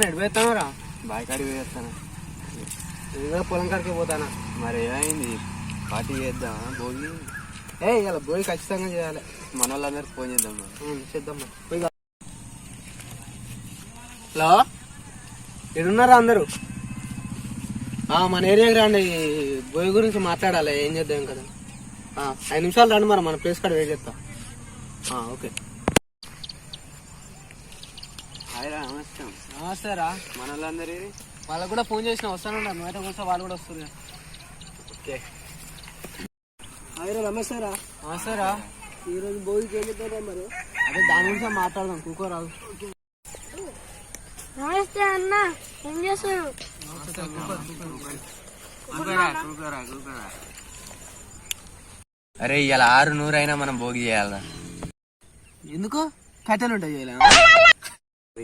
ఎడిపోతాను బాయికాడికి పోయేస్తాను పొలం కాడికి పోతానా. మరి ఏమైంది పార్టీ చేద్దామా భోగి? ఇలా భోగి ఖచ్చితంగా చేయాలి. మన వాళ్ళందరికి ఫోన్ చేద్దాం చేద్దాం. హలో ఎడున్నారా అందరూ? మన ఏరియాకి రండి, భోగి గురించి మాట్లాడాలి. ఏం చేద్దాం కదా, 5 నిమిషాలు రండి. మరి మన ప్లేస్ కాడ వెయిట్ చేస్తా. ఓకే. నమస్తే రా. మన వాళ్ళందరి వాళ్ళకు కూడా ఫోన్ చేసిన వస్తానండి. బయట కొంచెం వాళ్ళు కూడా వస్తుంది. ఓకే. నమస్తే రా. నమస్తే రా. ఈరోజు భోగికి ఏం చెప్తారా మరి? అదే దాని గురించి మాట్లాడదాం. కూకోరాదు. నమస్తే అన్న, ఏం చేస్తున్నావు? అరే ఇలా 600 అయినా మనం భోగి చేయాలరా. ఎందుకు? కట్టెలు ఉంటాయి చేయాలి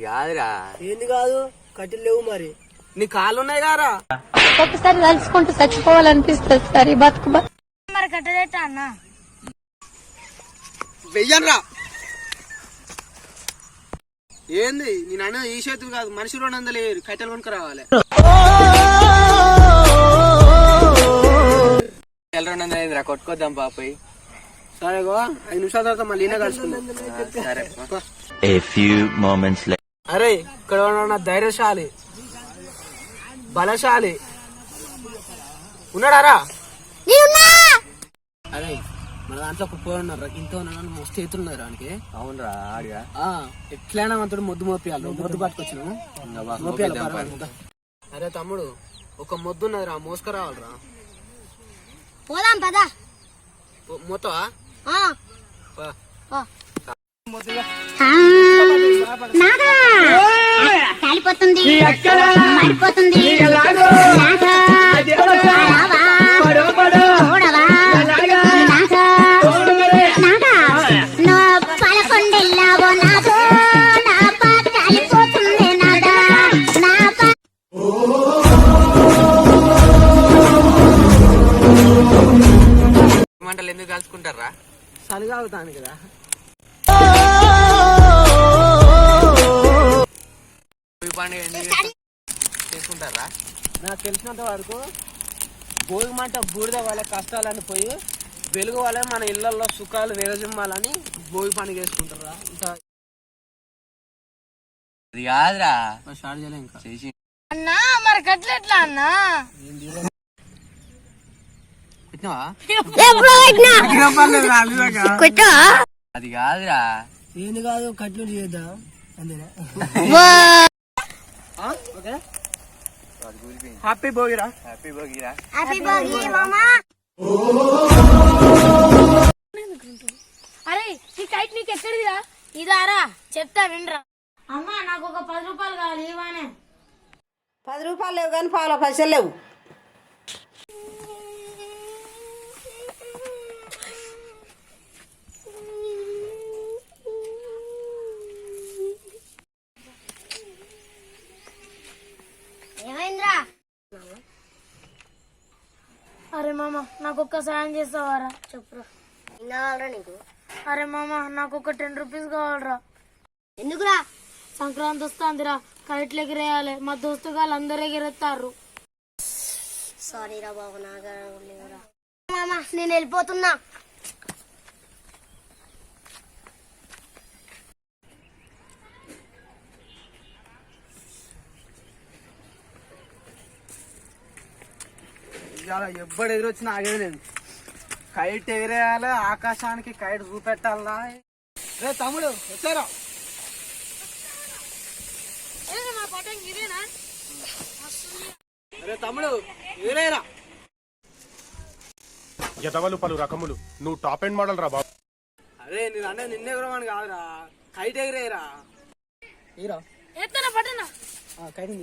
కాదురా. ఏంది కాదు? కట్టెలు లేవు మరి. నీ కాళ్ళు ఉన్నాయి కారా? ఒక్కొక్కసారి తలుచుకుంటూ చచ్చిపోవాలనిపిస్తుంది సార్ ఈ బతుకు. మరి కట్టెలేట అన్న వెయ్యను రా. ఏంది నేను అన్న ఈ చేతులు కాదు, మనిషి 200 కట్టెలు కొనుక్క రావాలి. 200 కొట్టుకోద్దాం పాపయ్య. సరే 5 నిమిషాల తర్వాత మళ్ళీ కలుసుకుందాం. సరే. అరే ఇక్కడ ఉన్న ధైర్యశాలి బలశాలి ఉన్నాడారా? అరే మన దాంట్లో ఒక పోయి ఉన్నారు. ఇంట్లో మస్తు ఎత్తున్నారు దానికి. అవునరా ఆడిగా. ఎట్లయినా అంతడు మొద్దు మోపియాలి. మొద్దు పట్టుకొచ్చినాము. అరే తమ్ముడు, ఒక మొద్దు ఉన్నది రా, మోసుకురావాలరా. పోదాం పదా. మొత్తవా? కాలిపోతుంది, మారిపోతుంది. పలకొండెల్లావో నాదో నా పాట కాలిపోతుంది నాదా నా మంటలు ఎందుకు కలుసుకుంటారా? చలిగా అవుతాను కదా. పండుగ చేసుకుంటారా? నాకు తెలిసినంత వరకు భోగి మంట బూడిద వాళ్ళ కష్టాలని పోయి వెలుగు వాళ్ళ మన ఇళ్లలో సుఖాలు విరజిమ్మాలని భోగి పండుగ చేసుకుంటారా. ఇంకా అది కాదురా, స్టార్ట్ చేయలే ఇంకా. చేసి అన్నా మరి కట్లెట్లా అన్నా? అది కాదురా. ఏంది కాదు, కట్లు చేద్దాం అంతేనా? హ్యాపీ భోగిరా. హ్యాపీ భోగిరా. హ్యాపీ భోగి మామా. అరే ఈ కైట్ నీకు ఎక్కడిదిరా? ఇదారా, చెప్తా వినరా. అమ్మా నాకు ఒక 10 రూపాయలు కావాలి. ఇవానే 10 రూపాయలు లేవు కానీ పావుల పైసలు లేవు. ఏమైందిరా? అరే మామ నాకు ఒక్క సాయం చేస్తావారా? చెప్పురా. ఏం కావాలరా నీకు? అరే మామ నాకు ఒక 10 రూపీస్ కావాలరా. ఎందుకురా? సంక్రాంతి వస్తుందిరా, కైట్లు ఎగిరేయాలి. మా దోస్తు గారు అందరు ఎగిరేస్తారు. సారీ రా బాబు, నాగా మామ నేను వెళ్ళిపోతున్నా. ఎవ్వడు ఎదురొచ్చినా ఆగేది లేదు. కైట్ ఎగిరేయాలి, ఆకాశానికి కైట్ చూపెట్టాలా. రే తమ్ముడు వచ్చారా? అరే తమ్ముడు ఎగిరేరా. ఎదవలు పలు రకములు. నువ్వు టాప్ ఎండ్ మోడల్ రా బాబు. అరే నేను అంటే నిన్నే ఎగరమని కాదురా, కైట్ ఎగిరేరా. ఎగిరా పట్టనా కైట్.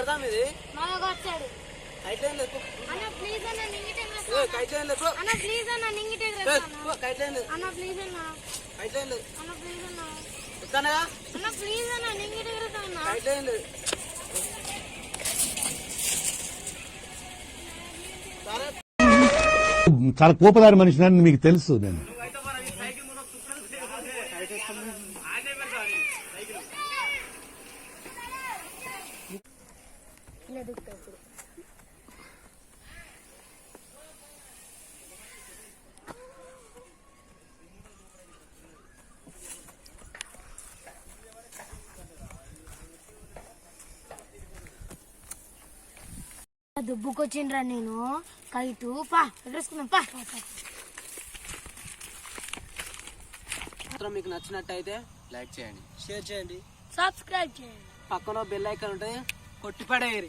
ఎవరిదా మీది మాకు వచ్చాడు కైట్లైన్ లేదు అన్న ప్లీజ్ అన్న నింగిటే కైట్లైన్ లేదు అన్న ప్లీజ్ అన్న నింగిటే కైట్లైన్ లేదు అన్న ప్లీజ్ అన్న కైట్లైన్ లేదు అన్న ప్లీజ్ అన్న ఎత్తానగా అన్న ప్లీజ్ అన్న నింగిటే అన్న కైట్లైన్ లేదు చాలా కోపదారి మనిషిని మీకు తెలుసు నేను. ఇలా దిగుతాడు దుబ్బుకొచ్చిండ్రా నేను కైటు పా ఎగరేసుకుందాం పా మీకు నచ్చినట్టయితే లైక్ చేయండి షేర్ చేయండి సబ్స్క్రైబ్ చేయండి పక్కన బెల్ ఐకాన్ ఉంటుంది కొట్టి పడేయరు